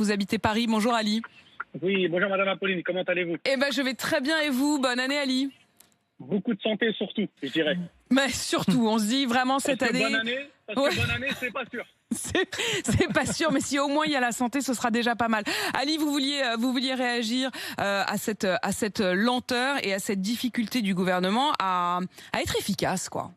Vous habitez Paris. Bonjour Ali. Oui, bonjour Madame Apolline, comment allez-vous? Eh ben, je vais très bien et vous? Bonne année Ali. Beaucoup de santé surtout, je dirais. Mais surtout, on se dit vraiment cette année... Bonne année, c'est pas sûr. C'est pas sûr, mais si au moins il y a la santé, ce sera déjà pas mal. Ali, vous vouliez réagir à cette lenteur et à cette difficulté du gouvernement à être efficace, quoi.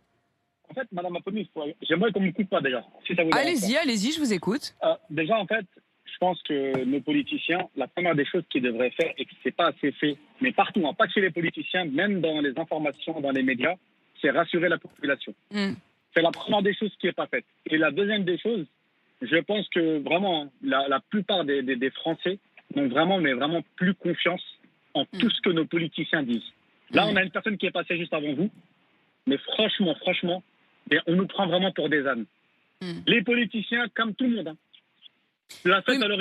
En fait, Madame Apolline, j'aimerais qu'on ne me coupe pas déjà. Si ça vous dérange pas. Allez-y, je vous écoute. Déjà, en fait, je pense que nos politiciens, la première des choses qu'ils devraient faire, et que c'est pas assez fait, mais partout, hein, pas que chez les politiciens, même dans les informations, dans les médias, c'est rassurer la population. C'est la première des choses qui n'est pas faite. Et la deuxième des choses, je pense que vraiment, la plupart des Français n'ont vraiment, mais vraiment plus confiance en tout ce que nos politiciens disent. Là, on a une personne qui est passée juste avant vous, mais franchement, on nous prend vraiment pour des ânes. Les politiciens, comme tout le monde, hein. La fête, elle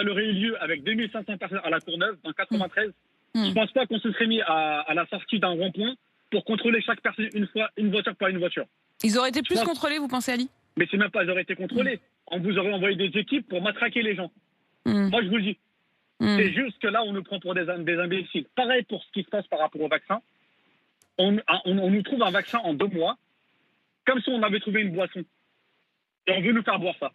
aurait eu lieu avec 2500 personnes à la Courneuve, en 93. Je pense pas qu'on se serait mis à la sortie d'un rond-point pour contrôler chaque personne une voiture par une voiture. Ils auraient été plus contrôlés, vous pensez, Ali? Mais c'est même pas, ils auraient été contrôlés. On vous aurait envoyé des équipes pour matraquer les gens. Moi, je vous le dis. C'est juste que là, on nous prend pour des imbéciles. Pareil pour ce qui se passe par rapport au vaccin. On nous trouve un vaccin en 2 mois, comme si on avait trouvé une boisson. Et on veut nous faire boire ça.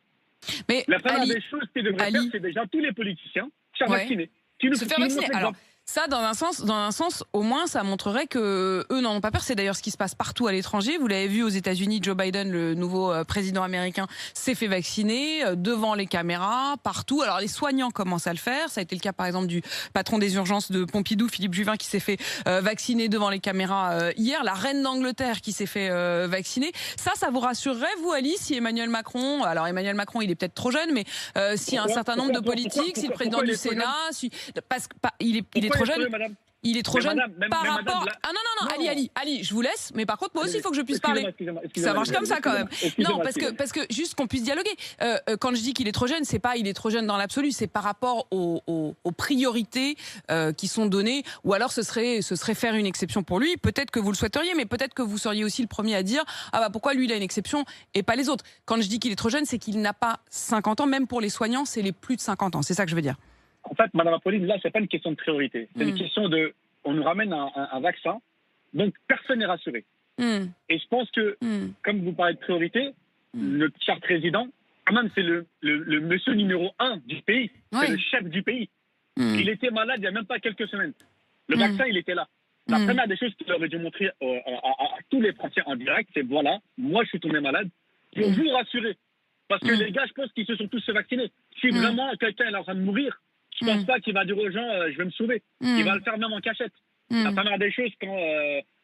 Mais la première des choses qu'ils devraient faire, c'est déjà tous les politiciens se faire vacciner. Se faire vacciner. Alors, ça, dans un sens, au moins, ça montrerait que eux n'en ont pas peur. C'est d'ailleurs ce qui se passe partout à l'étranger. Vous l'avez vu aux États-Unis, Joe Biden, le nouveau président américain, s'est fait vacciner devant les caméras, partout. Alors, les soignants commencent à le faire. Ça a été le cas, par exemple, du patron des urgences de Pompidou, Philippe Juvin, qui s'est fait vacciner devant les caméras hier. La reine d'Angleterre qui s'est fait vacciner. Ça vous rassurerait, vous, Ali, si Emmanuel Macron... Alors, Emmanuel Macron, il est peut-être trop jeune, mais si un certain nombre de politiques, si le président du Sénat... Parce qu'il est trop jeune. Il est trop jeune par rapport... Ah non, Ali, je vous laisse, mais par contre, moi aussi, il faut que je puisse parler. Ça marche comme ça, quand même. Non, parce que juste qu'on puisse dialoguer. Quand je dis qu'il est trop jeune, c'est pas il est trop jeune dans l'absolu, c'est par rapport aux priorités qui sont données, ou alors ce serait faire une exception pour lui. Peut-être que vous le souhaiteriez, mais peut-être que vous seriez aussi le premier à dire « Ah bah pourquoi lui, il a une exception et pas les autres ?» Quand je dis qu'il est trop jeune, c'est qu'il n'a pas 50 ans, même pour les soignants, c'est les plus de 50 ans. C'est ça que je veux dire. En fait, Madame Apolline, là, c'est pas une question de priorité. C'est une question de... On nous ramène un vaccin, donc personne n'est rassuré. Et je pense que, comme vous parlez de priorité, le cher président, quand même, c'est le monsieur numéro 1 du pays. C'est le chef du pays. Il était malade il y a même pas quelques semaines. Le vaccin, il était là. La première des choses qu'il aurait dû montrer à tous les Français en direct, c'est voilà, moi, je suis tombé malade, pour vous rassurer. Parce que les gars, je pense qu'ils se sont tous vaccinés. Si vraiment quelqu'un est en train de mourir, je pense pas qu'il va dire aux gens je vais me sauver. Il va le faire même en cachette. La première des choses, quand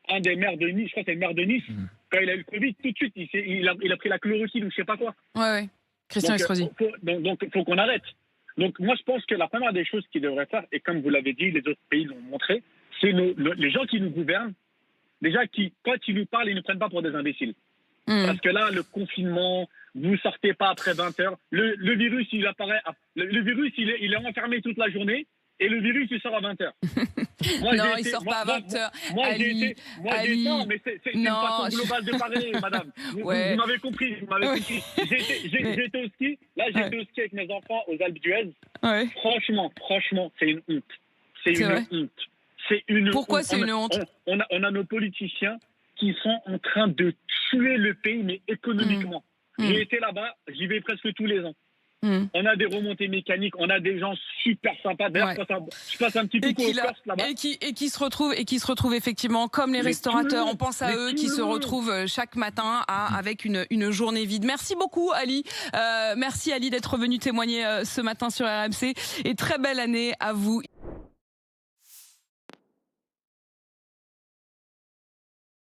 un des maires de Nice, je crois que c'est le maire de Nice, quand il a eu le Covid, tout de suite, il a pris la chloroquine ou je sais pas quoi. Ouais. Christian Estrosi. Donc, il faut qu'on arrête. Donc, moi, je pense que la première des choses qu'il devrait faire, et comme vous l'avez dit, les autres pays l'ont montré, c'est les gens qui nous gouvernent, déjà, quand ils nous parlent, ils ne prennent pas pour des imbéciles. Parce que là, le confinement, vous sortez pas après 20 heures. Le virus, il apparaît. Le virus, il est enfermé toute la journée. Et le virus, il sort à 20 heures. Non, il sort pas à 20 heures. Ali, non, mais c'est une façon globale de parler, madame. Vous m'avez compris. J'ai été au ski. Là, j'ai été au ski avec mes enfants aux Alpes d'Huez. Franchement, c'est une honte. C'est une honte. Pourquoi c'est une honte? On a nos politiciens qui sont en train de tuer le pays, mais économiquement. J'ai été là-bas, j'y vais presque tous les ans. On a des remontées mécaniques, on a des gens super sympas. D'ailleurs, je passe un petit peu au Corse là-bas. Et qui se retrouvent effectivement comme les restaurateurs. On pense à eux qui se retrouvent chaque matin avec une journée vide. Merci beaucoup, Ali. Merci, Ali, d'être venu témoigner ce matin sur RMC. Et très belle année à vous.